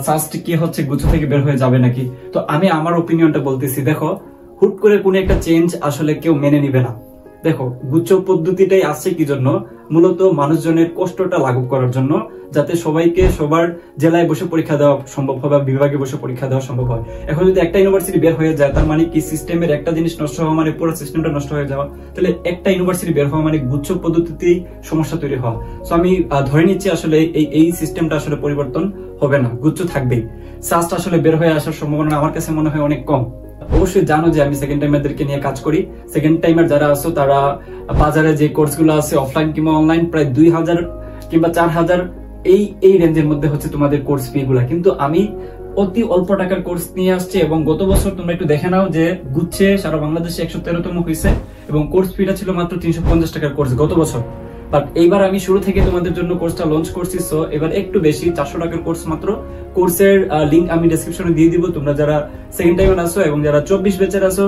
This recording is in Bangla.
ফার্স্ট কি হচ্ছে গুচ্ছ থেকে বের হয়ে যাবে নাকি। তো আমি আমার ওপিনিয়নটা বলতেছি, দেখো হুট করে কোনো একটা চেঞ্জ আসলে কেউ মেনে নিবে না। দেখো গুচ্ছ পদ্ধতিটাই আসছে কি জন্য, মূলত মানুষজনের কষ্টটা লাঘব করার জন্য, যাতে সবাইকে সবার জেলায় বসে পরীক্ষা দেওয়া সম্ভব হয় বা বিভাগে বসে পরীক্ষা দেওয়া সম্ভব হয়। এখন যদি একটা ইউনিভার্সিটি বের হয়ে যায়, তার মানে কি সিস্টেমের একটা জিনিস নষ্ট হওয়া মানে পুরো সিস্টেমটা নষ্ট হয়ে যাওয়া। তাহলে একটা ইউনিভার্সিটি বের হওয়া মানে গুচ্ছ পদ্ধতিতেই সমস্যা তৈরি হওয়া। সো আমি ধরে নিচ্ছি আসলে এই সিস্টেমটা আসলে পরিবর্তন হবে না, গুচ্ছ থাকবেই। সাস্ট আসলে বের হয়ে আসার সম্ভাবনা আমার কাছে মনে হয় অনেক কম। অবশ্যই জানো যে আমি সেকেন্ড টাইমারদেরকে নিয়ে কাজ করি। সেকেন্ড টাইমার যারা আছো তারা বাজারে যে কোর্সগুলো আছে অফলাইন কিংবা অনলাইন, প্রায় 2000 কিংবা 4000 এই রেঞ্জের মধ্যে হচ্ছে তোমাদের কোর্স ফি গুলা। কিন্তু আমি অতি অল্প টাকার কোর্স নিয়ে আসছি, এবং গত বছর তোমরা একটু দেখে নাও যে গুচ্ছে সারা বাংলাদেশে 113তম হয়েছে এবং কোর্স ফিটা ছিল মাত্র 350 টাকার কোর্স গত বছর। বাট এইবার আমি শুরু থেকে তোমাদের জন্য কোর্সটা লঞ্চ করছি, সো এবার একটু বেশি 400 টাকার কোর্স মাত্র। কোর্সের লিংক আমি ডেসক্রিপশনে দিয়ে দিব। তোমরা যারা সেকেন্ড টাইমার আছো এবং যারা 24 ব্যাচের আছো